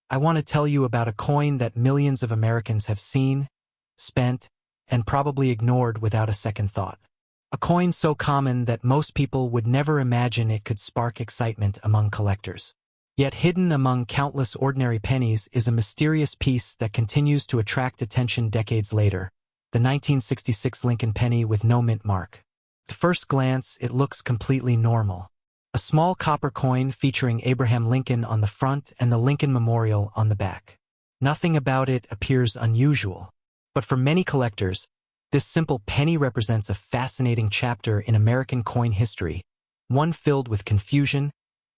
I want to tell you about a coin that millions of Americans have seen, spent, and probably ignored without a second thought. A coin so common that most people would never imagine it could spark excitement among collectors. Yet hidden among countless ordinary pennies is a mysterious piece that continues to attract attention decades later, the 1966 Lincoln penny with no mint mark. At first glance, it looks completely normal. A small copper coin featuring Abraham Lincoln on the front and the Lincoln Memorial on the back. Nothing about it appears unusual. But for many collectors, this simple penny represents a fascinating chapter in American coin history, one filled with confusion,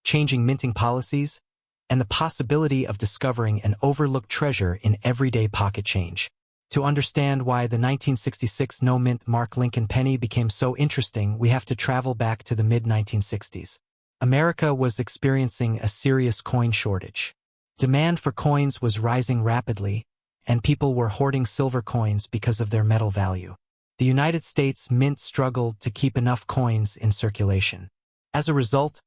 changing minting policies, and the possibility of discovering an overlooked treasure in everyday pocket change. To understand why the 1966 no-mint mark Lincoln penny became so interesting, we have to travel back to the mid-1960s. America was experiencing a serious coin shortage. Demand for coins was rising rapidly, and people were hoarding silver coins because of their metal value. The United States Mint struggled to keep enough coins in circulation. As a result,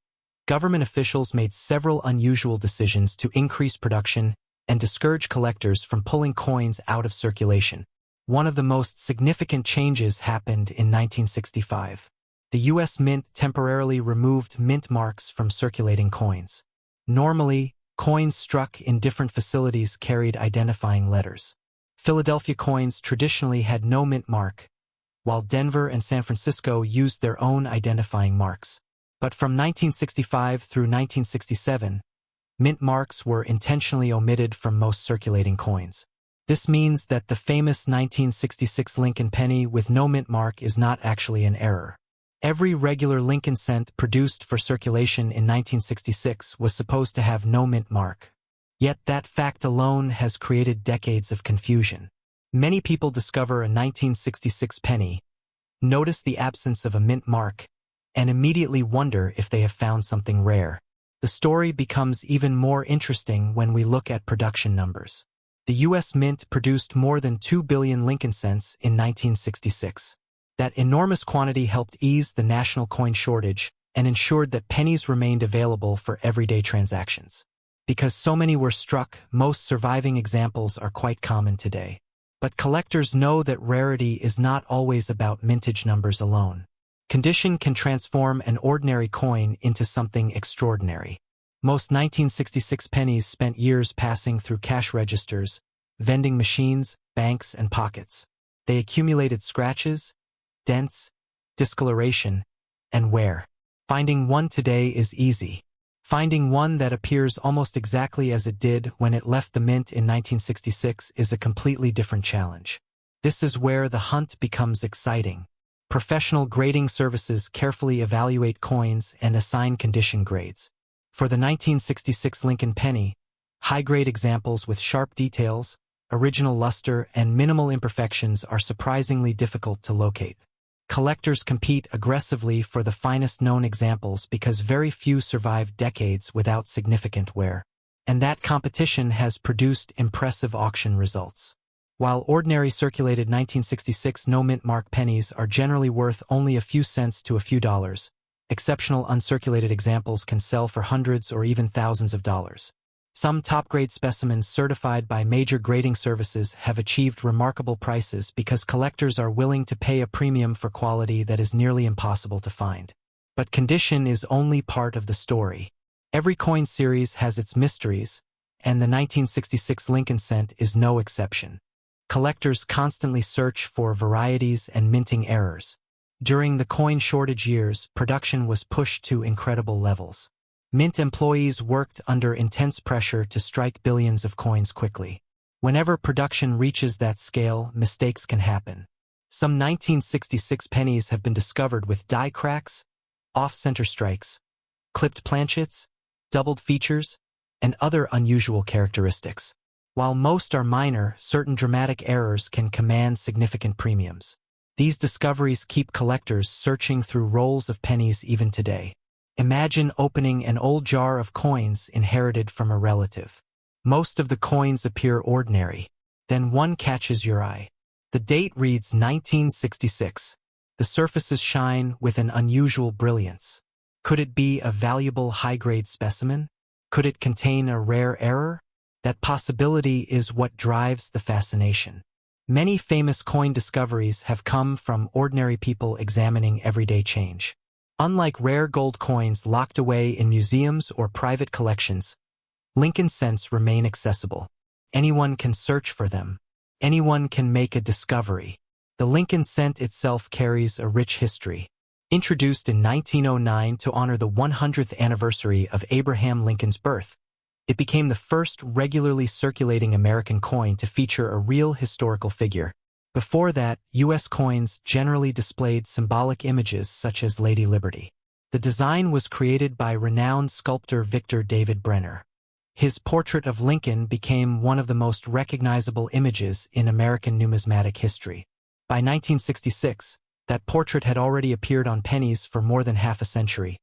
government officials made several unusual decisions to increase production and discourage collectors from pulling coins out of circulation. One of the most significant changes happened in 1965. The U.S. Mint temporarily removed mint marks from circulating coins. Normally, coins struck in different facilities carried identifying letters. Philadelphia coins traditionally had no mint mark, while Denver and San Francisco used their own identifying marks. But from 1965 through 1967, mint marks were intentionally omitted from most circulating coins. This means that the famous 1966 Lincoln penny with no mint mark is not actually an error. Every regular Lincoln cent produced for circulation in 1966 was supposed to have no mint mark. Yet that fact alone has created decades of confusion. Many people discover a 1966 penny, notice the absence of a mint mark, and immediately wonder if they have found something rare. The story becomes even more interesting when we look at production numbers. The U.S. Mint produced more than 2 billion Lincoln cents in 1966. That enormous quantity helped ease the national coin shortage and ensured that pennies remained available for everyday transactions. Because so many were struck, most surviving examples are quite common today. But collectors know that rarity is not always about mintage numbers alone. Condition can transform an ordinary coin into something extraordinary. Most 1966 pennies spent years passing through cash registers, vending machines, banks, and pockets. They accumulated scratches, dents, discoloration, and wear. Finding one today is easy. Finding one that appears almost exactly as it did when it left the mint in 1966 is a completely different challenge. This is where the hunt becomes exciting. Professional grading services carefully evaluate coins and assign condition grades. For the 1966 Lincoln penny, high-grade examples with sharp details, original luster, and minimal imperfections are surprisingly difficult to locate. Collectors compete aggressively for the finest known examples because very few survive decades without significant wear. And that competition has produced impressive auction results. While ordinary circulated 1966 no-mint mark pennies are generally worth only a few cents to a few dollars, exceptional uncirculated examples can sell for hundreds or even thousands of dollars. Some top-grade specimens certified by major grading services have achieved remarkable prices because collectors are willing to pay a premium for quality that is nearly impossible to find. But condition is only part of the story. Every coin series has its mysteries, and the 1966 Lincoln cent is no exception. Collectors constantly search for varieties and minting errors. During the coin shortage years, production was pushed to incredible levels. Mint employees worked under intense pressure to strike billions of coins quickly. Whenever production reaches that scale, mistakes can happen. Some 1966 pennies have been discovered with die cracks, off-center strikes, clipped planchets, doubled features, and other unusual characteristics. While most are minor, certain dramatic errors can command significant premiums. These discoveries keep collectors searching through rolls of pennies even today. Imagine opening an old jar of coins inherited from a relative. Most of the coins appear ordinary. Then one catches your eye. The date reads 1966. The surfaces shine with an unusual brilliance. Could it be a valuable high-grade specimen? Could it contain a rare error? That possibility is what drives the fascination. Many famous coin discoveries have come from ordinary people examining everyday change. Unlike rare gold coins locked away in museums or private collections, Lincoln cents remain accessible. Anyone can search for them. Anyone can make a discovery. The Lincoln cent itself carries a rich history. Introduced in 1909 to honor the 100th anniversary of Abraham Lincoln's birth, it became the first regularly circulating American coin to feature a real historical figure. Before that, U.S. coins generally displayed symbolic images such as Lady Liberty. The design was created by renowned sculptor Victor David Brenner. His portrait of Lincoln became one of the most recognizable images in American numismatic history. By 1966, that portrait had already appeared on pennies for more than half a century,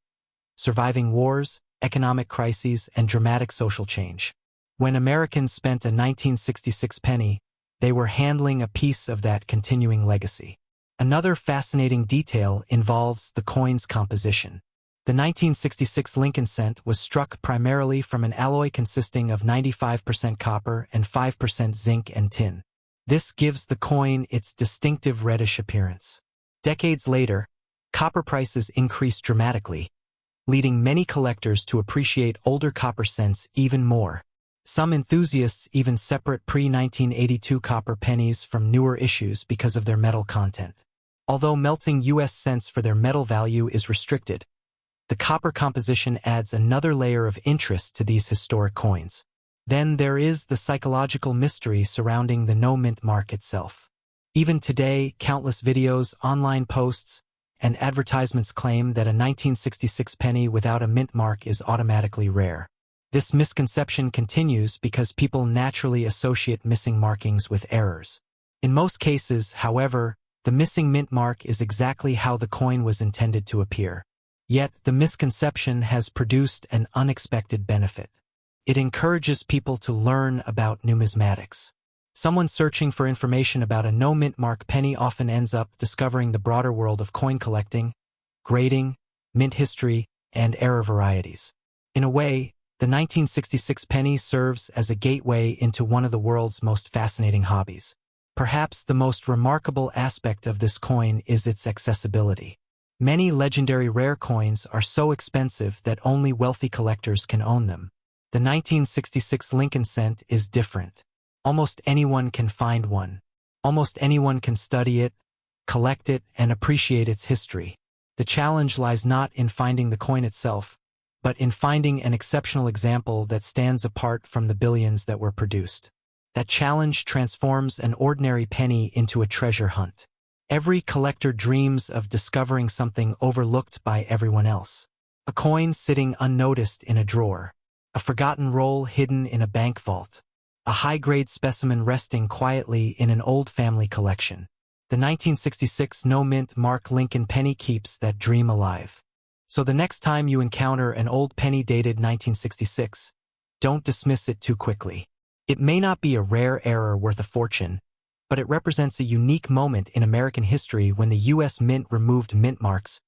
surviving wars, economic crises, and dramatic social change. When Americans spent a 1966 penny, they were handling a piece of that continuing legacy. Another fascinating detail involves the coin's composition. The 1966 Lincoln cent was struck primarily from an alloy consisting of 95% copper and 5% zinc and tin. This gives the coin its distinctive reddish appearance. Decades later, copper prices increased dramatically, leading many collectors to appreciate older copper cents even more. Some enthusiasts even separate pre-1982 copper pennies from newer issues because of their metal content. Although melting U.S. cents for their metal value is restricted, the copper composition adds another layer of interest to these historic coins. Then there is the psychological mystery surrounding the no-mint mark itself. Even today, countless videos, online posts, and advertisements claim that a 1966 penny without a mint mark is automatically rare. This misconception continues because people naturally associate missing markings with errors. In most cases, however, the missing mint mark is exactly how the coin was intended to appear. Yet, the misconception has produced an unexpected benefit. It encourages people to learn about numismatics. Someone searching for information about a no-mint mark penny often ends up discovering the broader world of coin collecting, grading, mint history, and era varieties. In a way, the 1966 penny serves as a gateway into one of the world's most fascinating hobbies. Perhaps the most remarkable aspect of this coin is its accessibility. Many legendary rare coins are so expensive that only wealthy collectors can own them. The 1966 Lincoln cent is different. Almost anyone can find one. Almost anyone can study it, collect it, and appreciate its history. The challenge lies not in finding the coin itself, but in finding an exceptional example that stands apart from the billions that were produced. That challenge transforms an ordinary penny into a treasure hunt. Every collector dreams of discovering something overlooked by everyone else. A coin sitting unnoticed in a drawer. A forgotten roll hidden in a bank vault. A high-grade specimen resting quietly in an old family collection. The 1966 no-mint mark Lincoln penny keeps that dream alive. So the next time you encounter an old penny dated 1966, don't dismiss it too quickly. It may not be a rare error worth a fortune, but it represents a unique moment in American history when the U.S. Mint removed mint marks,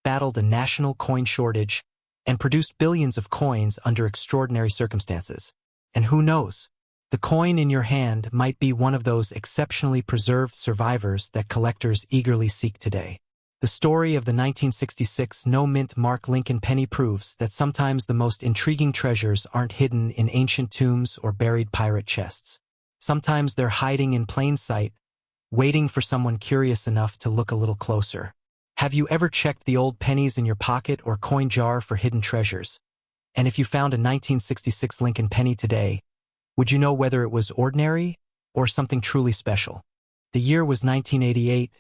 battled a national coin shortage, and produced billions of coins under extraordinary circumstances. And who knows? The coin in your hand might be one of those exceptionally preserved survivors that collectors eagerly seek today. The story of the 1966 no-mint mark Lincoln penny proves that sometimes the most intriguing treasures aren't hidden in ancient tombs or buried pirate chests. Sometimes they're hiding in plain sight, waiting for someone curious enough to look a little closer. Have you ever checked the old pennies in your pocket or coin jar for hidden treasures? And if you found a 1966 Lincoln penny today, would you know whether it was ordinary or something truly special? The year was 1988,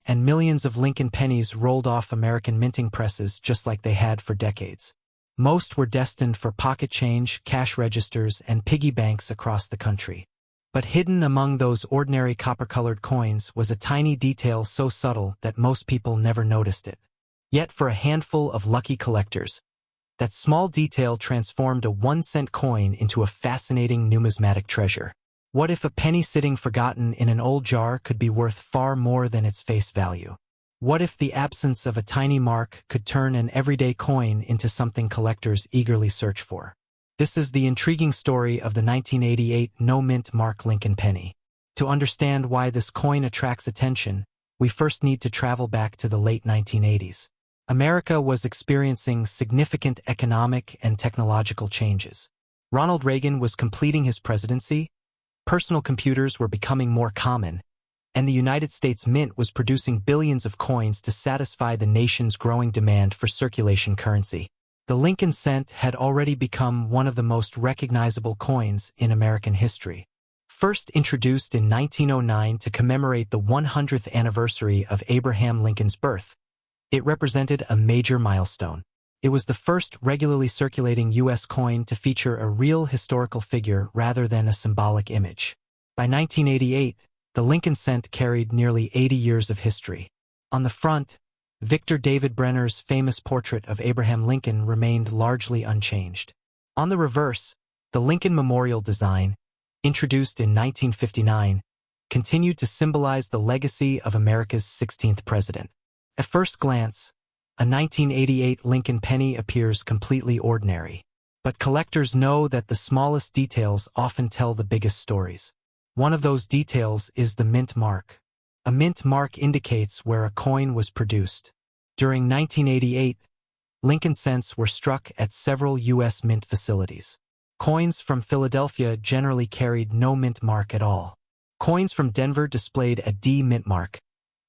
and millions of Lincoln pennies rolled off American minting presses just like they had for decades. Most were destined for pocket change, cash registers, and piggy banks across the country. But hidden among those ordinary copper-colored coins was a tiny detail so subtle that most people never noticed it. Yet for a handful of lucky collectors, that small detail transformed a 1-cent coin into a fascinating numismatic treasure. What if a penny sitting forgotten in an old jar could be worth far more than its face value? What if the absence of a tiny mark could turn an everyday coin into something collectors eagerly search for? This is the intriguing story of the 1988 no-mint mark Lincoln penny. To understand why this coin attracts attention, we first need to travel back to the late 1980s. America was experiencing significant economic and technological changes. Ronald Reagan was completing his presidency, personal computers were becoming more common, and the United States Mint was producing billions of coins to satisfy the nation's growing demand for circulation currency. The Lincoln cent had already become one of the most recognizable coins in American history. First introduced in 1909 to commemorate the 100th anniversary of Abraham Lincoln's birth, it represented a major milestone. It was the first regularly circulating U.S. coin to feature a real historical figure rather than a symbolic image. By 1988, the Lincoln cent carried nearly 80 years of history. On the front, Victor David Brenner's famous portrait of Abraham Lincoln remained largely unchanged. On the reverse, the Lincoln Memorial design, introduced in 1959, continued to symbolize the legacy of America's 16th president. At first glance, a 1988 Lincoln penny appears completely ordinary, but collectors know that the smallest details often tell the biggest stories. One of those details is the mint mark. A mint mark indicates where a coin was produced. During 1988, Lincoln cents were struck at several U.S. mint facilities. Coins from Philadelphia generally carried no mint mark at all. Coins from Denver displayed a D mint mark,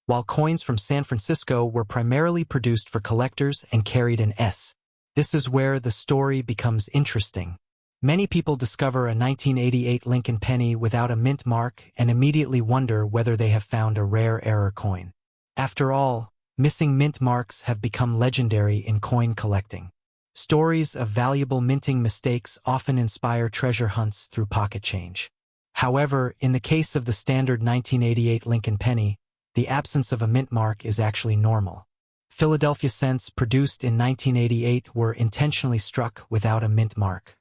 while coins from San Francisco were primarily produced for collectors and carried an S. This is where the story becomes interesting. Many people discover a 1988 Lincoln penny without a mint mark and immediately wonder whether they have found a rare error coin. After all, missing mint marks have become legendary in coin collecting. Stories of valuable minting mistakes often inspire treasure hunts through pocket change. However, in the case of the standard 1988 Lincoln penny, the absence of a mint mark is actually normal. Philadelphia cents produced in 1988 were intentionally struck without a mint mark.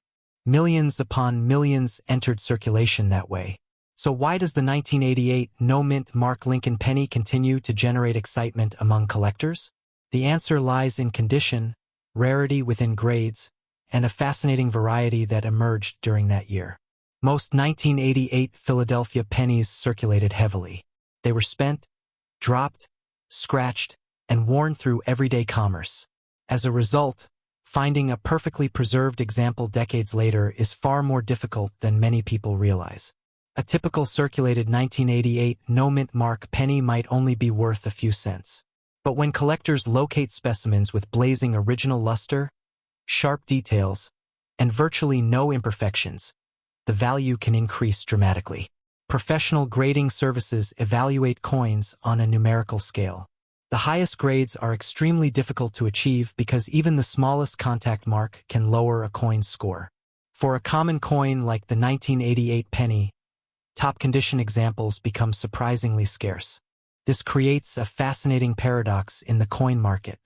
Millions upon millions entered circulation that way. So why does the 1988 no-mint mark Lincoln penny continue to generate excitement among collectors? The answer lies in condition, rarity within grades, and a fascinating variety that emerged during that year. Most 1988 Philadelphia pennies circulated heavily. They were spent, dropped, scratched, and worn through everyday commerce. As a result, finding a perfectly preserved example decades later is far more difficult than many people realize. A typical circulated 1988 no-mint mark penny might only be worth a few cents. But when collectors locate specimens with blazing original luster, sharp details, and virtually no imperfections, the value can increase dramatically. Professional grading services evaluate coins on a numerical scale. The highest grades are extremely difficult to achieve because even the smallest contact mark can lower a coin's score. For a common coin like the 1988 penny, top condition examples become surprisingly scarce. This creates a fascinating paradox in the coin market.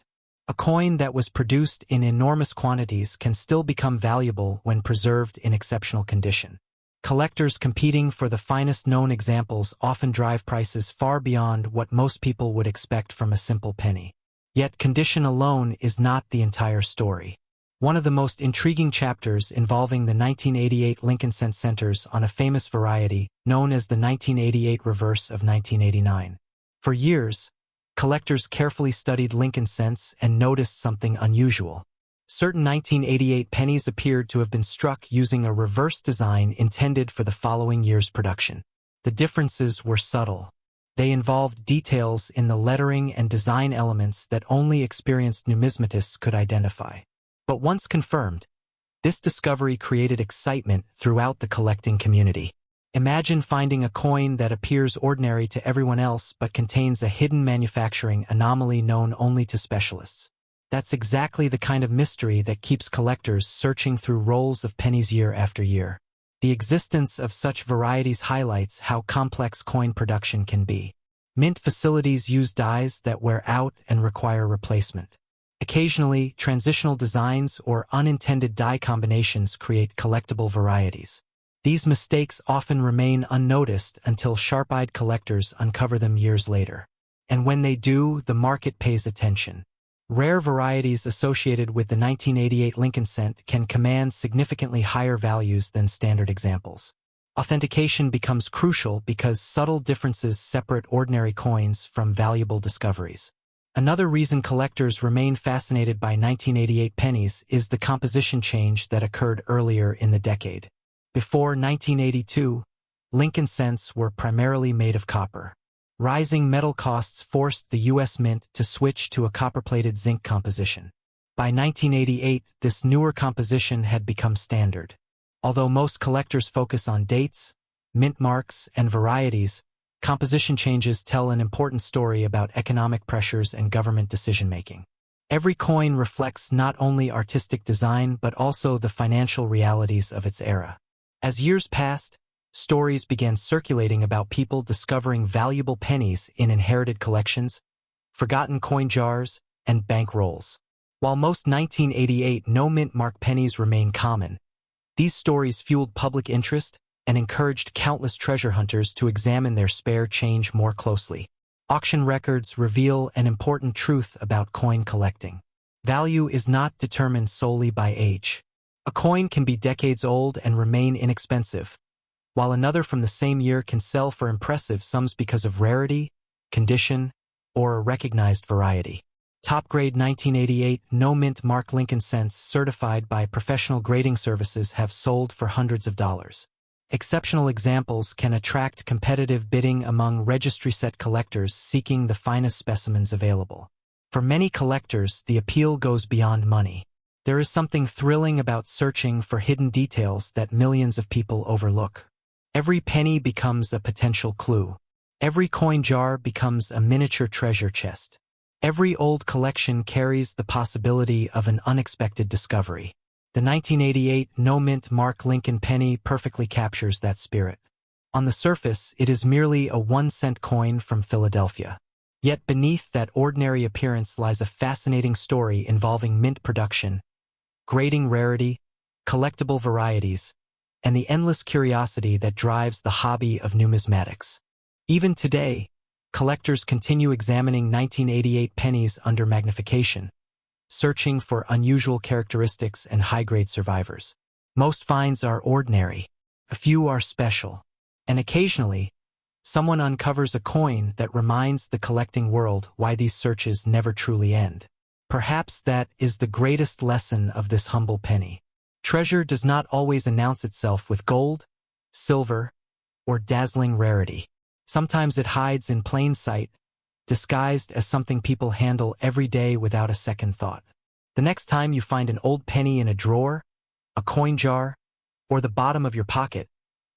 A coin that was produced in enormous quantities can still become valuable when preserved in exceptional condition. Collectors competing for the finest known examples often drive prices far beyond what most people would expect from a simple penny. Yet condition alone is not the entire story. One of the most intriguing chapters involving the 1988 Lincoln cent centers on a famous variety known as the 1988 reverse of 1989. For years, collectors carefully studied Lincoln cents and noticed something unusual. Certain 1988 pennies appeared to have been struck using a reverse design intended for the following year's production. The differences were subtle. They involved details in the lettering and design elements that only experienced numismatists could identify. But once confirmed, this discovery created excitement throughout the collecting community. Imagine finding a coin that appears ordinary to everyone else but contains a hidden manufacturing anomaly known only to specialists. That's exactly the kind of mystery that keeps collectors searching through rolls of pennies year after year. The existence of such varieties highlights how complex coin production can be. Mint facilities use dies that wear out and require replacement. Occasionally, transitional designs or unintended die combinations create collectible varieties. These mistakes often remain unnoticed until sharp-eyed collectors uncover them years later. And when they do, the market pays attention. Rare varieties associated with the 1988 Lincoln cent can command significantly higher values than standard examples. Authentication becomes crucial because subtle differences separate ordinary coins from valuable discoveries. Another reason collectors remain fascinated by 1988 pennies is the composition change that occurred earlier in the decade. Before 1982, Lincoln cents were primarily made of copper. Rising metal costs forced the U.S. Mint to switch to a copper-plated zinc composition. By 1988, this newer composition had become standard. Although most collectors focus on dates, mint marks, and varieties, composition changes tell an important story about economic pressures and government decision-making. Every coin reflects not only artistic design but also the financial realities of its era. As years passed, stories began circulating about people discovering valuable pennies in inherited collections, forgotten coin jars, and bank rolls. While most 1988 no-mint mark pennies remain common, these stories fueled public interest and encouraged countless treasure hunters to examine their spare change more closely. Auction records reveal an important truth about coin collecting. Value is not determined solely by age. A coin can be decades old and remain inexpensive, while another from the same year can sell for impressive sums because of rarity, condition, or a recognized variety. Top-grade 1988 no-mint mark Lincoln cents certified by professional grading services have sold for hundreds of dollars. Exceptional examples can attract competitive bidding among registry set collectors seeking the finest specimens available. For many collectors, the appeal goes beyond money. There is something thrilling about searching for hidden details that millions of people overlook. Every penny becomes a potential clue. Every coin jar becomes a miniature treasure chest. Every old collection carries the possibility of an unexpected discovery. The 1988 no-mint mark Lincoln penny perfectly captures that spirit. On the surface, it is merely a 1-cent coin from Philadelphia. Yet beneath that ordinary appearance lies a fascinating story involving mint production, grading rarity, collectible varieties, and the endless curiosity that drives the hobby of numismatics. Even today, collectors continue examining 1988 pennies under magnification, searching for unusual characteristics and high-grade survivors. Most finds are ordinary, a few are special, and occasionally, someone uncovers a coin that reminds the collecting world why these searches never truly end. Perhaps that is the greatest lesson of this humble penny. Treasure does not always announce itself with gold, silver, or dazzling rarity. Sometimes it hides in plain sight, disguised as something people handle every day without a second thought. The next time you find an old penny in a drawer, a coin jar, or the bottom of your pocket,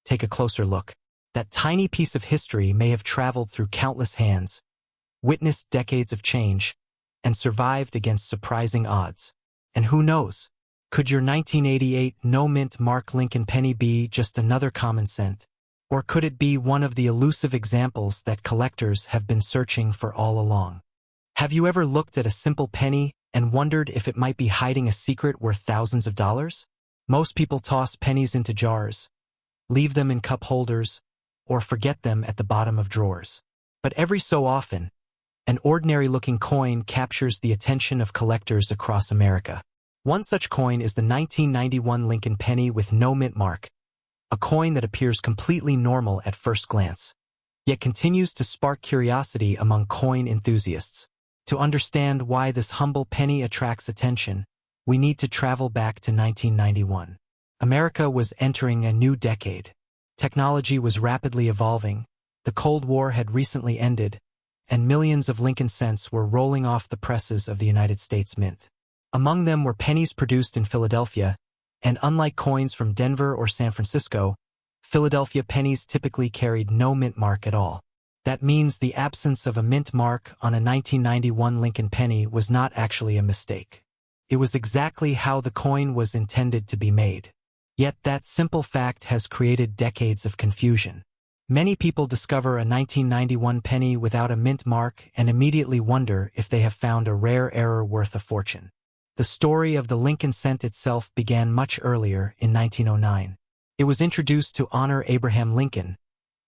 take a closer look. That tiny piece of history may have traveled through countless hands, witnessed decades of change, and survived against surprising odds. And who knows? Could your 1988 no-mint mark Lincoln penny be just another common cent? Or could it be one of the elusive examples that collectors have been searching for all along? Have you ever looked at a simple penny and wondered if it might be hiding a secret worth thousands of dollars? Most people toss pennies into jars, leave them in cup holders, or forget them at the bottom of drawers. But every so often, an ordinary-looking coin captures the attention of collectors across America. One such coin is the 1991 Lincoln penny with no mint mark, a coin that appears completely normal at first glance, yet continues to spark curiosity among coin enthusiasts. To understand why this humble penny attracts attention, we need to travel back to 1991. America was entering a new decade. Technology was rapidly evolving, the Cold War had recently ended, and millions of Lincoln cents were rolling off the presses of the United States Mint. Among them were pennies produced in Philadelphia, and unlike coins from Denver or San Francisco, Philadelphia pennies typically carried no mint mark at all. That means the absence of a mint mark on a 1991 Lincoln penny was not actually a mistake. It was exactly how the coin was intended to be made. Yet that simple fact has created decades of confusion. Many people discover a 1991 penny without a mint mark and immediately wonder if they have found a rare error worth a fortune. The story of the Lincoln cent itself began much earlier, in 1909. It was introduced to honor Abraham Lincoln,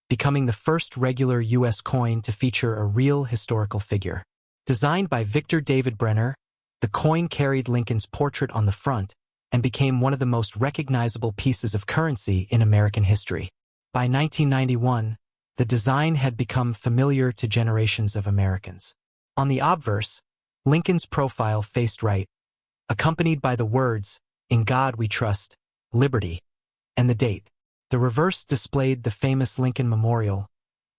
becoming the first regular U.S. coin to feature a real historical figure. Designed by Victor David Brenner, The coin carried Lincoln's portrait on the front and became one of the most recognizable pieces of currency in American history. By 1991, the design had become familiar to generations of Americans. On the obverse, Lincoln's profile faced right, accompanied by the words, "In God We Trust, Liberty," and the date. The reverse displayed the famous Lincoln Memorial,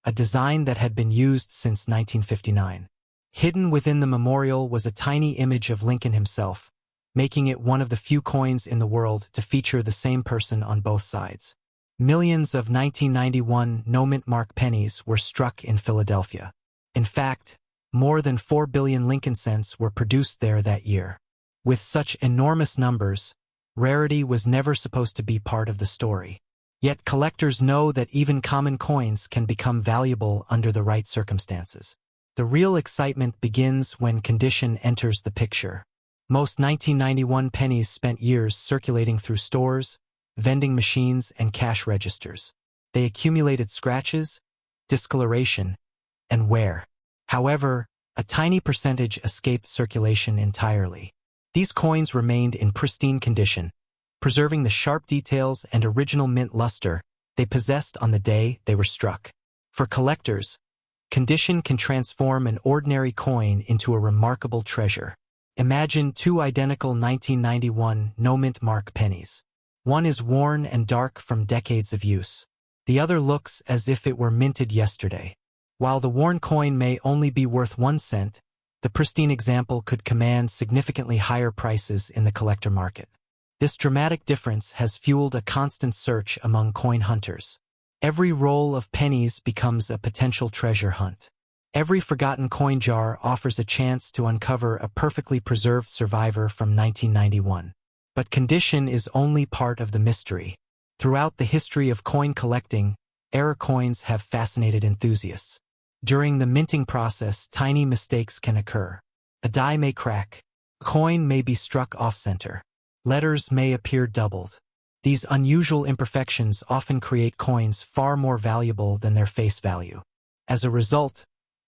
a design that had been used since 1959. Hidden within the memorial was a tiny image of Lincoln himself, making it one of the few coins in the world to feature the same person on both sides. Millions of 1991 no-mint mark pennies were struck in Philadelphia. In fact, more than 4 billion Lincoln cents were produced there that year. With such enormous numbers, rarity was never supposed to be part of the story. Yet collectors know that even common coins can become valuable under the right circumstances. The real excitement begins when condition enters the picture. Most 1991 pennies spent years circulating through stores, vending machines, and cash registers. They accumulated scratches, discoloration, and wear. However, a tiny percentage escaped circulation entirely. These coins remained in pristine condition, preserving the sharp details and original mint luster they possessed on the day they were struck. For collectors, condition can transform an ordinary coin into a remarkable treasure. Imagine two identical 1991 no-mint mark pennies. One is worn and dark from decades of use. The other looks as if it were minted yesterday. While the worn coin may only be worth 1 cent, the pristine example could command significantly higher prices in the collector market. This dramatic difference has fueled a constant search among coin hunters. Every roll of pennies becomes a potential treasure hunt. Every forgotten coin jar offers a chance to uncover a perfectly preserved survivor from 1991. But condition is only part of the mystery. Throughout the history of coin collecting, error coins have fascinated enthusiasts. During the minting process, tiny mistakes can occur. A die may crack. A coin may be struck off-center. Letters may appear doubled. These unusual imperfections often create coins far more valuable than their face value. As a result,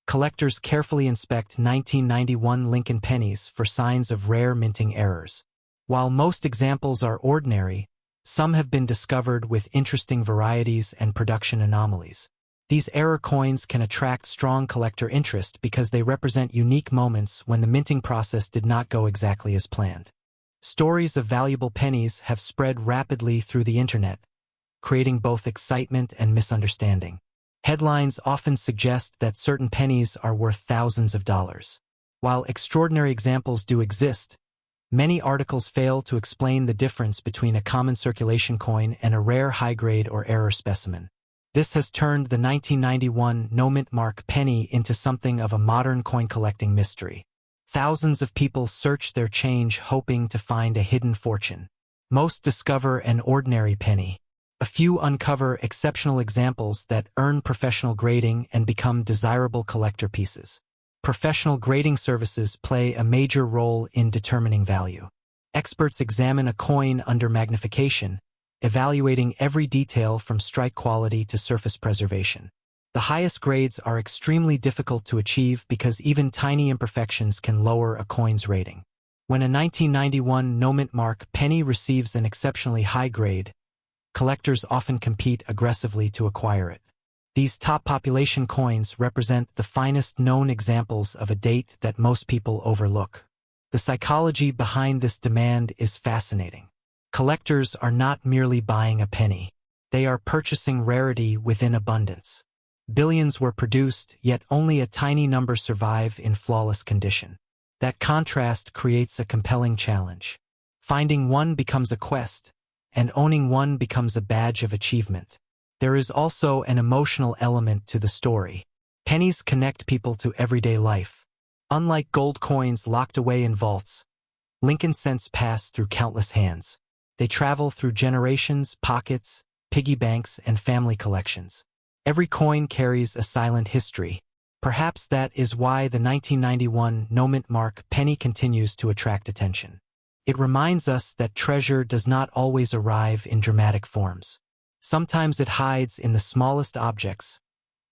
collectors carefully inspect 1991 Lincoln pennies for signs of rare minting errors. While most examples are ordinary, some have been discovered with interesting varieties and production anomalies. These error coins can attract strong collector interest because they represent unique moments when the minting process did not go exactly as planned. Stories of valuable pennies have spread rapidly through the internet, creating both excitement and misunderstanding. Headlines often suggest that certain pennies are worth thousands of dollars. While extraordinary examples do exist, many articles fail to explain the difference between a common circulation coin and a rare high-grade or error specimen. This has turned the 1991 no-mint mark penny into something of a modern coin-collecting mystery. Thousands of people search their change hoping to find a hidden fortune. Most discover an ordinary penny. A few uncover exceptional examples that earn professional grading and become desirable collector pieces. Professional grading services play a major role in determining value. Experts examine a coin under magnification, evaluating every detail from strike quality to surface preservation. The highest grades are extremely difficult to achieve because even tiny imperfections can lower a coin's rating. When a 1991 no-mint mark penny receives an exceptionally high grade, collectors often compete aggressively to acquire it. These top population coins represent the finest known examples of a date that most people overlook. The psychology behind this demand is fascinating. Collectors are not merely buying a penny. They are purchasing rarity within abundance. Billions were produced, yet only a tiny number survive in flawless condition. That contrast creates a compelling challenge. Finding one becomes a quest, and owning one becomes a badge of achievement. There is also an emotional element to the story. Pennies connect people to everyday life. Unlike gold coins locked away in vaults, Lincoln cents pass through countless hands. They travel through generations, pockets, piggy banks, and family collections. Every coin carries a silent history. Perhaps that is why the 1991 no-mint mark penny continues to attract attention. It reminds us that treasure does not always arrive in dramatic forms. Sometimes it hides in the smallest objects,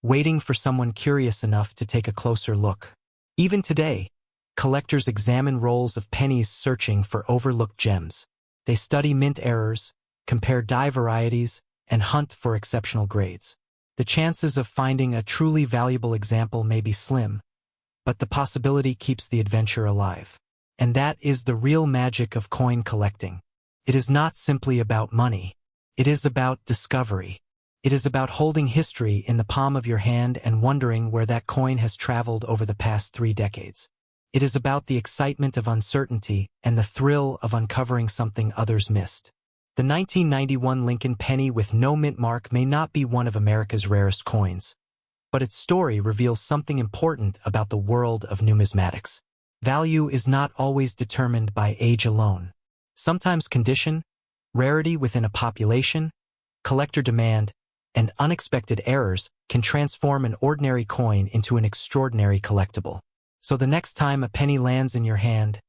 waiting for someone curious enough to take a closer look. Even today, Collectors examine rolls of pennies searching for overlooked gems. They study mint errors, compare die varieties, and hunt for exceptional grades. The chances of finding a truly valuable example may be slim, but the possibility keeps the adventure alive. And that is the real magic of coin collecting. It is not simply about money. It is about discovery. It is about holding history in the palm of your hand and wondering where that coin has traveled over the past 3 decades. It is about the excitement of uncertainty and the thrill of uncovering something others missed. The 1991 Lincoln penny with no mint mark may not be one of America's rarest coins, but its story reveals something important about the world of numismatics. Value is not always determined by age alone. Sometimes condition, rarity within a population, collector demand, and unexpected errors can transform an ordinary coin into an extraordinary collectible. So the next time a penny lands in your hand,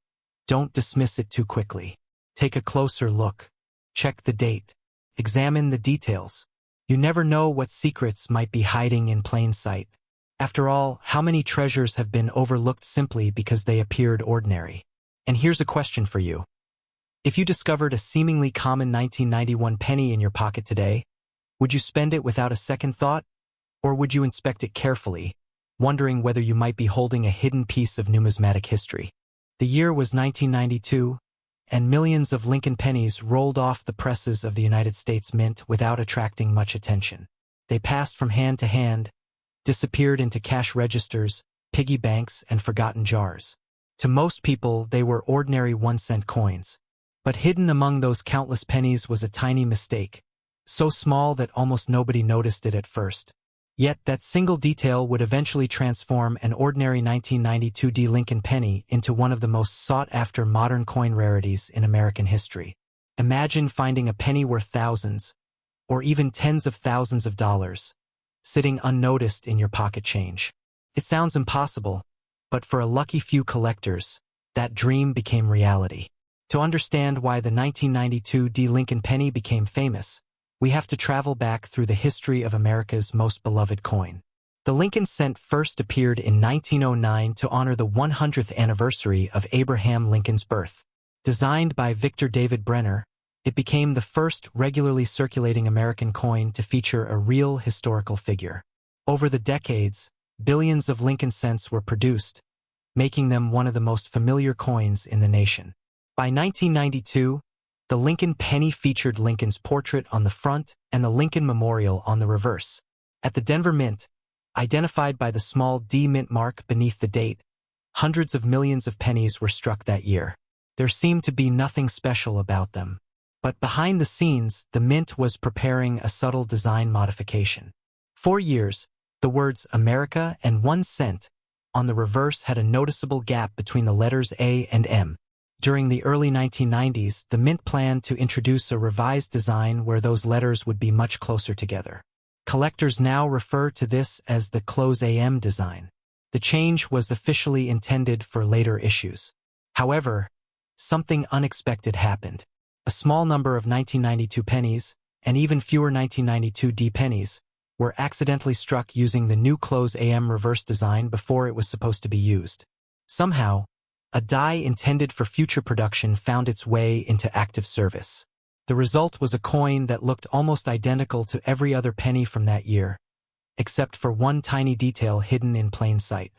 don't dismiss it too quickly. Take a closer look. Check the date. Examine the details. You never know what secrets might be hiding in plain sight. After all, how many treasures have been overlooked simply because they appeared ordinary? And here's a question for you. If you discovered a seemingly common 1991 penny in your pocket today, would you spend it without a second thought? Or would you inspect it carefully, wondering whether you might be holding a hidden piece of numismatic history? The year was 1992, and millions of Lincoln pennies rolled off the presses of the United States Mint without attracting much attention. They passed from hand to hand, disappeared into cash registers, piggy banks, and forgotten jars. To most people, they were ordinary 1-cent coins. But hidden among those countless pennies was a tiny mistake, so small that almost nobody noticed it at first. Yet that single detail would eventually transform an ordinary 1992 D Lincoln penny into one of the most sought-after modern coin rarities in American history. Imagine finding a penny worth thousands, or even tens of thousands of dollars, sitting unnoticed in your pocket change. It sounds impossible, but for a lucky few collectors, that dream became reality. To understand why the 1992 D Lincoln penny became famous, we have to travel back through the history of America's most beloved coin. The Lincoln cent first appeared in 1909 to honor the 100th anniversary of Abraham Lincoln's birth. Designed by Victor David Brenner, it became the first regularly circulating American coin to feature a real historical figure. Over the decades, billions of Lincoln cents were produced, making them one of the most familiar coins in the nation. By 1992, the Lincoln penny featured Lincoln's portrait on the front and the Lincoln Memorial on the reverse. At the Denver Mint, identified by the small D mint mark beneath the date, hundreds of millions of pennies were struck that year. There seemed to be nothing special about them. But behind the scenes, the Mint was preparing a subtle design modification. For years, the words America and 1 cent on the reverse had a noticeable gap between the letters A and M. During the early 1990s, the Mint planned to introduce a revised design where those letters would be much closer together. Collectors now refer to this as the close AM design. The change was officially intended for later issues. However, something unexpected happened. A small number of 1992 pennies, and even fewer 1992 D pennies, were accidentally struck using the new close AM reverse design before it was supposed to be used. Somehow, a die intended for future production found its way into active service. The result was a coin that looked almost identical to every other penny from that year, except for one tiny detail hidden in plain sight.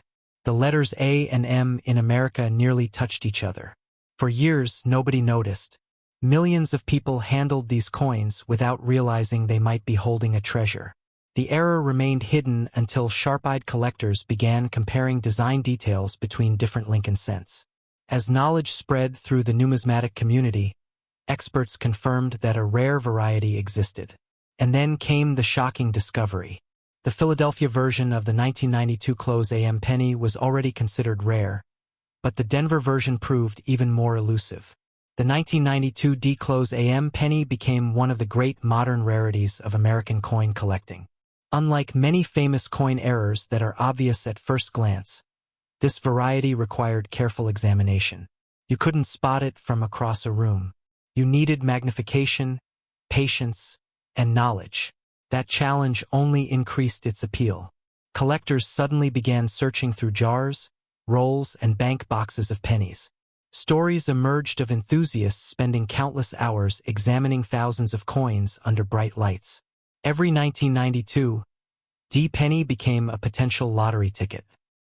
The letters A and M in America nearly touched each other. For years, nobody noticed. Millions of people handled these coins without realizing they might be holding a treasure. The error remained hidden until sharp-eyed collectors began comparing design details between different Lincoln cents. As knowledge spread through the numismatic community, experts confirmed that a rare variety existed. And then came the shocking discovery. The Philadelphia version of the 1992 close AM penny was already considered rare, but the Denver version proved even more elusive. The 1992 D close AM penny became one of the great modern rarities of American coin collecting. Unlike many famous coin errors that are obvious at first glance, this variety required careful examination. You couldn't spot it from across a room. You needed magnification, patience, and knowledge. That challenge only increased its appeal. Collectors suddenly began searching through jars, rolls, and bank boxes of pennies. Stories emerged of enthusiasts spending countless hours examining thousands of coins under bright lights. Every 1992, D-penny became a potential lottery ticket.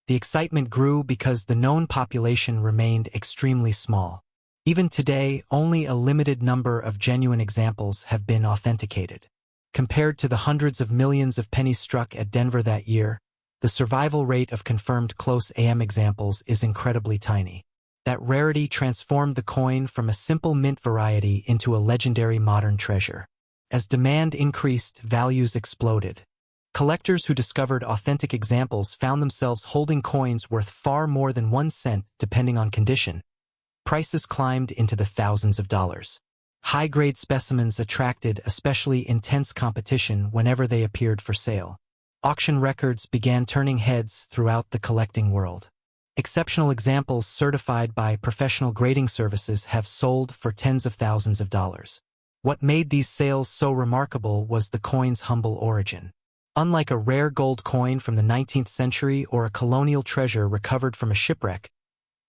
The excitement grew because the known population remained extremely small. Even today, only a limited number of genuine examples have been authenticated. Compared to the hundreds of millions of pennies struck at Denver that year, the survival rate of confirmed close AM examples is incredibly tiny. That rarity transformed the coin from a simple mint variety into a legendary modern treasure. As demand increased, values exploded. Collectors who discovered authentic examples found themselves holding coins worth far more than 1 cent depending on condition. Prices climbed into the thousands of dollars. High-grade specimens attracted especially intense competition whenever they appeared for sale. Auction records began turning heads throughout the collecting world. Exceptional examples certified by professional grading services have sold for tens of thousands of dollars. What made these sales so remarkable was the coin's humble origin. Unlike a rare gold coin from the 19th century or a colonial treasure recovered from a shipwreck,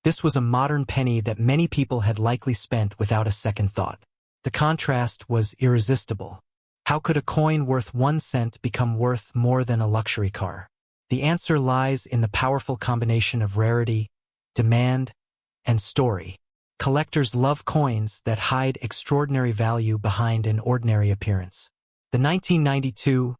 this was a modern penny that many people had likely spent without a second thought. The contrast was irresistible. How could a coin worth 1 cent become worth more than a luxury car? The answer lies in the powerful combination of rarity, demand, and story. Collectors love coins that hide extraordinary value behind an ordinary appearance. The 1992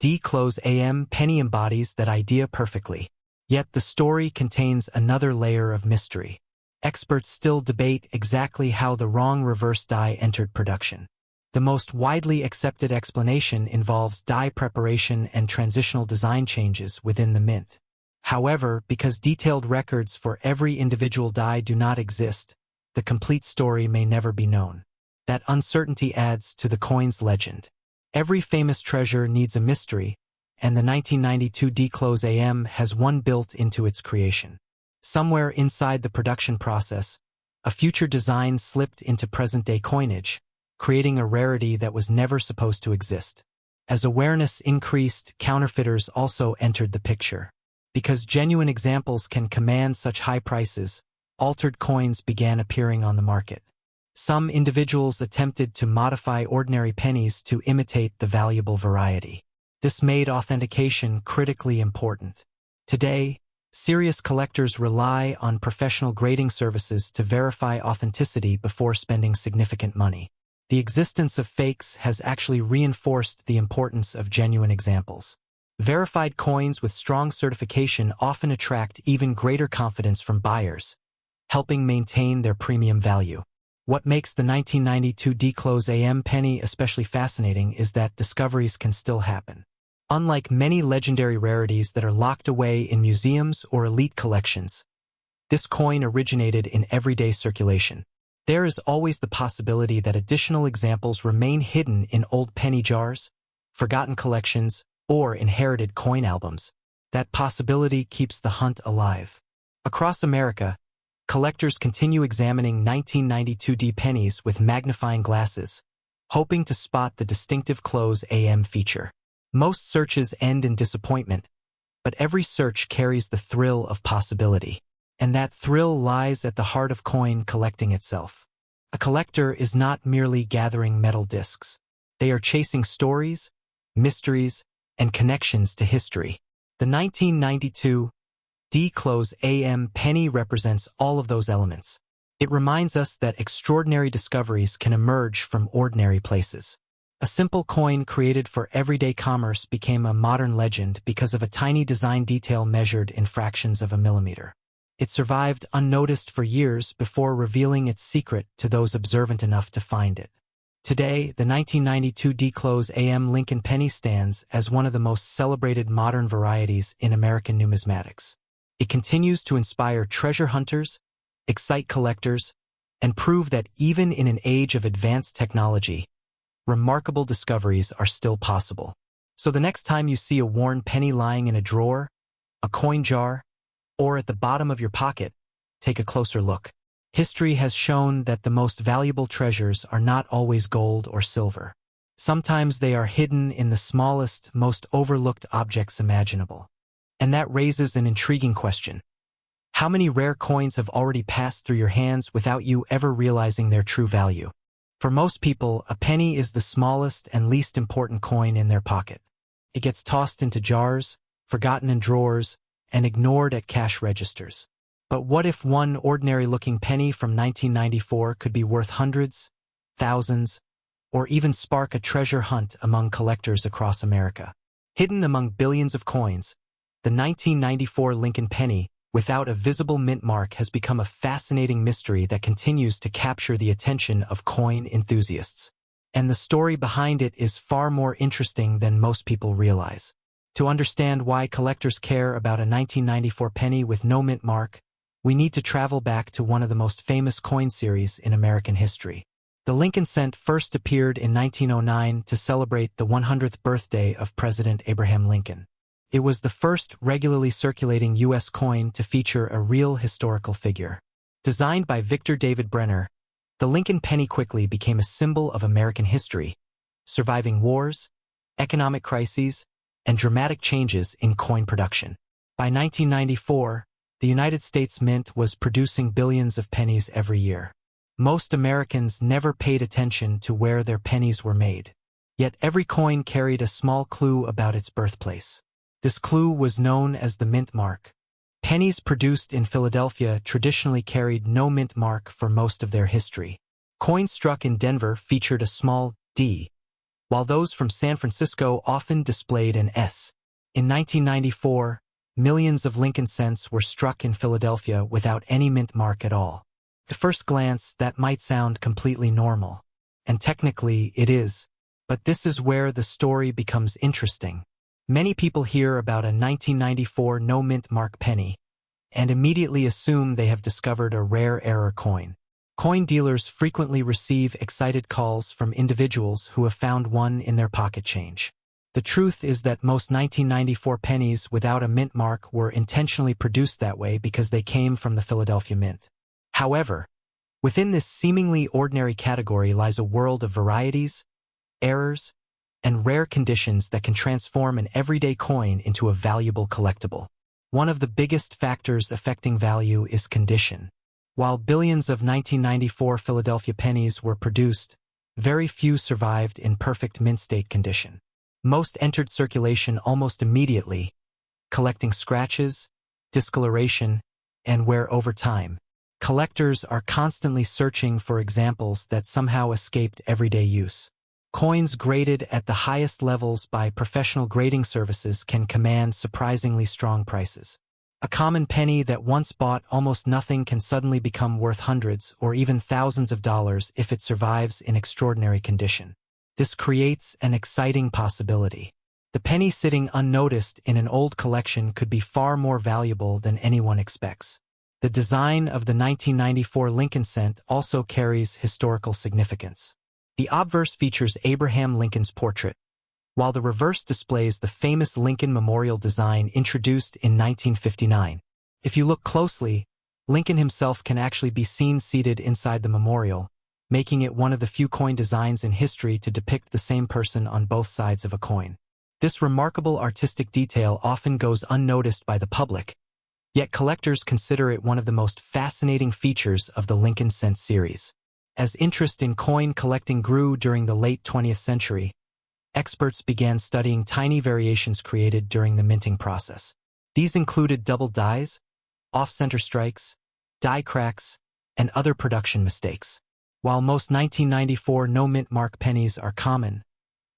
D-close AM penny embodies that idea perfectly. Yet the story contains another layer of mystery. Experts still debate exactly how the wrong reverse die entered production. The most widely accepted explanation involves die preparation and transitional design changes within the mint. However, because detailed records for every individual die do not exist, the complete story may never be known. That uncertainty adds to the coin's legend. Every famous treasure needs a mystery, and the 1992 D-close AM has one built into its creation. Somewhere inside the production process, a future design slipped into present-day coinage, creating a rarity that was never supposed to exist. As awareness increased, counterfeiters also entered the picture. Because genuine examples can command such high prices, altered coins began appearing on the market. Some individuals attempted to modify ordinary pennies to imitate the valuable variety. This made authentication critically important. Today, serious collectors rely on professional grading services to verify authenticity before spending significant money. The existence of fakes has actually reinforced the importance of genuine examples. Verified coins with strong certification often attract even greater confidence from buyers, helping maintain their premium value. What makes the 1992 D-close AM penny especially fascinating is that discoveries can still happen. Unlike many legendary rarities that are locked away in museums or elite collections, this coin originated in everyday circulation. There is always the possibility that additional examples remain hidden in old penny jars, forgotten collections, or inherited coin albums. That possibility keeps the hunt alive. Across America, collectors continue examining 1992 D-pennies with magnifying glasses, hoping to spot the distinctive close AM feature. Most searches end in disappointment, but every search carries the thrill of possibility. And that thrill lies at the heart of coin collecting itself. A collector is not merely gathering metal discs. They are chasing stories, mysteries, and connections to history. The 1992 D-close AM penny represents all of those elements. It reminds us that extraordinary discoveries can emerge from ordinary places. A simple coin created for everyday commerce became a modern legend because of a tiny design detail measured in fractions of a millimeter. It survived unnoticed for years before revealing its secret to those observant enough to find it. Today, the 1992 D-close AM Lincoln penny stands as one of the most celebrated modern varieties in American numismatics. It continues to inspire treasure hunters, excite collectors, and prove that even in an age of advanced technology, remarkable discoveries are still possible. So the next time you see a worn penny lying in a drawer, a coin jar, or at the bottom of your pocket, take a closer look. History has shown that the most valuable treasures are not always gold or silver. Sometimes they are hidden in the smallest, most overlooked objects imaginable. And that raises an intriguing question. How many rare coins have already passed through your hands without you ever realizing their true value? For most people, a penny is the smallest and least important coin in their pocket. It gets tossed into jars, forgotten in drawers, and ignored at cash registers. But what if one ordinary-looking penny from 1994 could be worth hundreds, thousands, or even spark a treasure hunt among collectors across America? Hidden among billions of coins, the 1994 Lincoln penny, without a visible mint mark, has become a fascinating mystery that continues to capture the attention of coin enthusiasts. And the story behind it is far more interesting than most people realize. To understand why collectors care about a 1994 penny with no mint mark, we need to travel back to one of the most famous coin series in American history. The Lincoln cent first appeared in 1909 to celebrate the 100th birthday of President Abraham Lincoln. It was the first regularly circulating U.S. coin to feature a real historical figure. Designed by Victor David Brenner, the Lincoln penny quickly became a symbol of American history, surviving wars, economic crises, and dramatic changes in coin production. By 1994, the United States Mint was producing billions of pennies every year. Most Americans never paid attention to where their pennies were made. Yet every coin carried a small clue about its birthplace. This clue was known as the mint mark. Pennies produced in Philadelphia traditionally carried no mint mark for most of their history. Coins struck in Denver featured a small D, while those from San Francisco often displayed an S. In 1994, millions of Lincoln cents were struck in Philadelphia without any mint mark at all. At first glance, that might sound completely normal. And technically, it is. But this is where the story becomes interesting. Many people hear about a 1994 no mint mark penny and immediately assume they have discovered a rare error coin. Coin dealers frequently receive excited calls from individuals who have found one in their pocket change. The truth is that most 1994 pennies without a mint mark were intentionally produced that way because they came from the Philadelphia Mint. However, within this seemingly ordinary category lies a world of varieties, errors, and rare conditions that can transform an everyday coin into a valuable collectible. One of the biggest factors affecting value is condition. While billions of 1994 Philadelphia pennies were produced, very few survived in perfect mint state condition. Most entered circulation almost immediately, collecting scratches, discoloration, and wear over time. Collectors are constantly searching for examples that somehow escaped everyday use. Coins graded at the highest levels by professional grading services can command surprisingly strong prices. A common penny that once bought almost nothing can suddenly become worth hundreds or even thousands of dollars if it survives in extraordinary condition. This creates an exciting possibility. The penny sitting unnoticed in an old collection could be far more valuable than anyone expects. The design of the 1994 Lincoln cent also carries historical significance. The obverse features Abraham Lincoln's portrait, while the reverse displays the famous Lincoln Memorial design introduced in 1959. If you look closely, Lincoln himself can actually be seen seated inside the memorial, making it one of the few coin designs in history to depict the same person on both sides of a coin. This remarkable artistic detail often goes unnoticed by the public, yet collectors consider it one of the most fascinating features of the Lincoln cent series. As interest in coin collecting grew during the late 20th century, experts began studying tiny variations created during the minting process. These included double dies, off-center strikes, die cracks, and other production mistakes. While most 1994 no-mint mark pennies are common,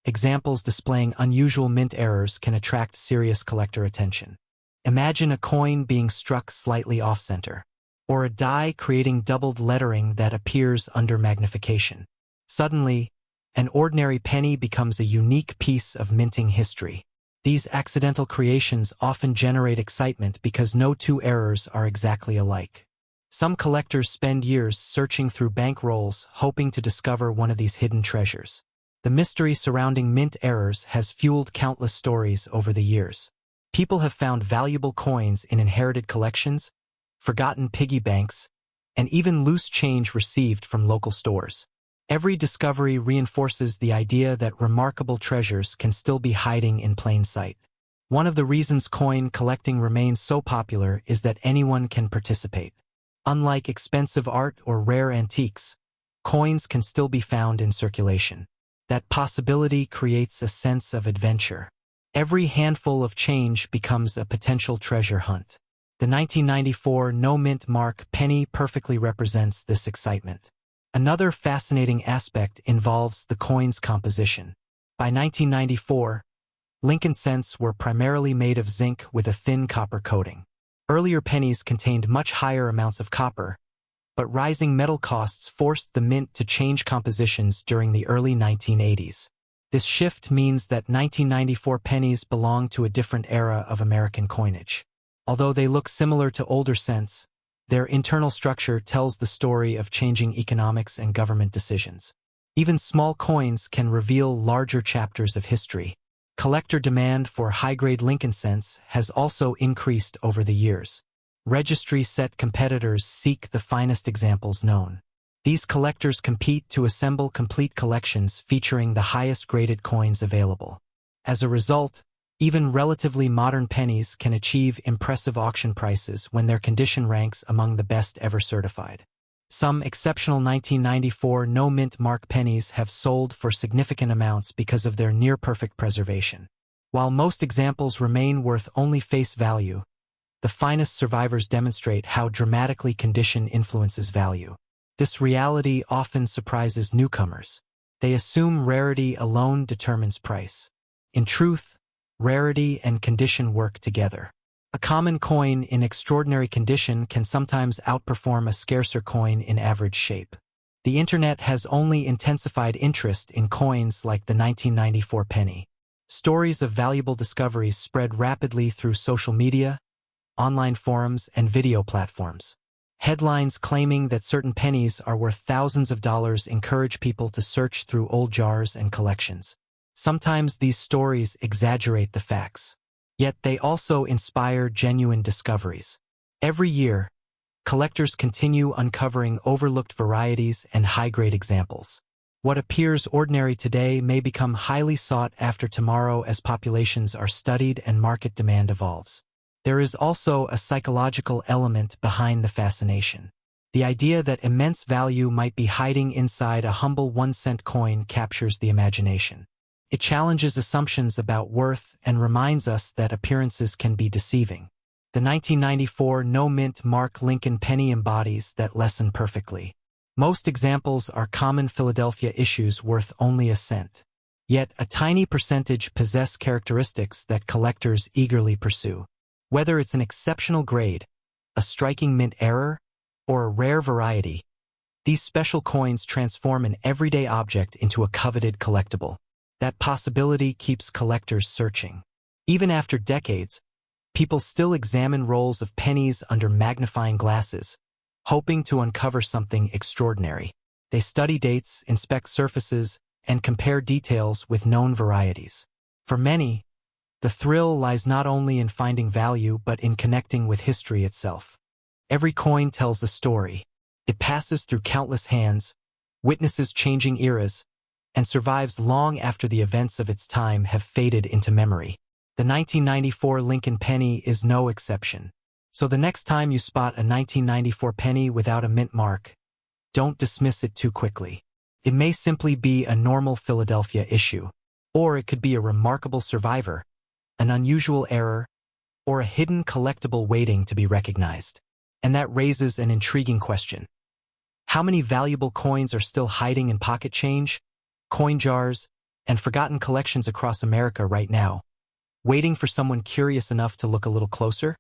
examples displaying unusual mint errors can attract serious collector attention. Imagine a coin being struck slightly off-center, or a die creating doubled lettering that appears under magnification. Suddenly, an ordinary penny becomes a unique piece of minting history. These accidental creations often generate excitement because no two errors are exactly alike. Some collectors spend years searching through bank rolls hoping to discover one of these hidden treasures. The mystery surrounding mint errors has fueled countless stories over the years. People have found valuable coins in inherited collections, forgotten piggy banks, and even loose change received from local stores. Every discovery reinforces the idea that remarkable treasures can still be hiding in plain sight. One of the reasons coin collecting remains so popular is that anyone can participate. Unlike expensive art or rare antiques, coins can still be found in circulation. That possibility creates a sense of adventure. Every handful of change becomes a potential treasure hunt. The 1994 no-mint mark penny perfectly represents this excitement. Another fascinating aspect involves the coin's composition. By 1994, Lincoln cents were primarily made of zinc with a thin copper coating. Earlier pennies contained much higher amounts of copper, but rising metal costs forced the mint to change compositions during the early 1980s. This shift means that 1994 pennies belong to a different era of American coinage. Although they look similar to older cents, their internal structure tells the story of changing economics and government decisions. Even small coins can reveal larger chapters of history. Collector demand for high-grade Lincoln cents has also increased over the years. Registry-set competitors seek the finest examples known. These collectors compete to assemble complete collections featuring the highest-graded coins available. As a result, even relatively modern pennies can achieve impressive auction prices when their condition ranks among the best ever certified. Some exceptional 1994 no-mint mark pennies have sold for significant amounts because of their near-perfect preservation. While most examples remain worth only face value, the finest survivors demonstrate how dramatically condition influences value. This reality often surprises newcomers. They assume rarity alone determines price. In truth, rarity and condition work together. A common coin in extraordinary condition can sometimes outperform a scarcer coin in average shape. The internet has only intensified interest in coins like the 1994 penny. Stories of valuable discoveries spread rapidly through social media, online forums, and video platforms. Headlines claiming that certain pennies are worth thousands of dollars encourage people to search through old jars and collections. Sometimes these stories exaggerate the facts, yet they also inspire genuine discoveries. Every year, collectors continue uncovering overlooked varieties and high-grade examples. What appears ordinary today may become highly sought after tomorrow as populations are studied and market demand evolves. There is also a psychological element behind the fascination. The idea that immense value might be hiding inside a humble 1-cent coin captures the imagination. It challenges assumptions about worth and reminds us that appearances can be deceiving. The 1994 no-mint mark Lincoln penny embodies that lesson perfectly. Most examples are common Philadelphia issues worth only a cent. Yet a tiny percentage possess characteristics that collectors eagerly pursue. Whether it's an exceptional grade, a striking mint error, or a rare variety, these special coins transform an everyday object into a coveted collectible. That possibility keeps collectors searching. Even after decades, people still examine rolls of pennies under magnifying glasses, hoping to uncover something extraordinary. They study dates, inspect surfaces, and compare details with known varieties. For many, the thrill lies not only in finding value but in connecting with history itself. Every coin tells a story. It passes through countless hands, witnesses changing eras, and survives long after the events of its time have faded into memory. The 1994 Lincoln penny is no exception. So the next time you spot a 1994 penny without a mint mark, don't dismiss it too quickly. It may simply be a normal Philadelphia issue, or it could be a remarkable survivor, an unusual error, or a hidden collectible waiting to be recognized. And that raises an intriguing question. How many valuable coins are still hiding in pocket change, coin jars, and forgotten collections across America right now, waiting for someone curious enough to look a little closer?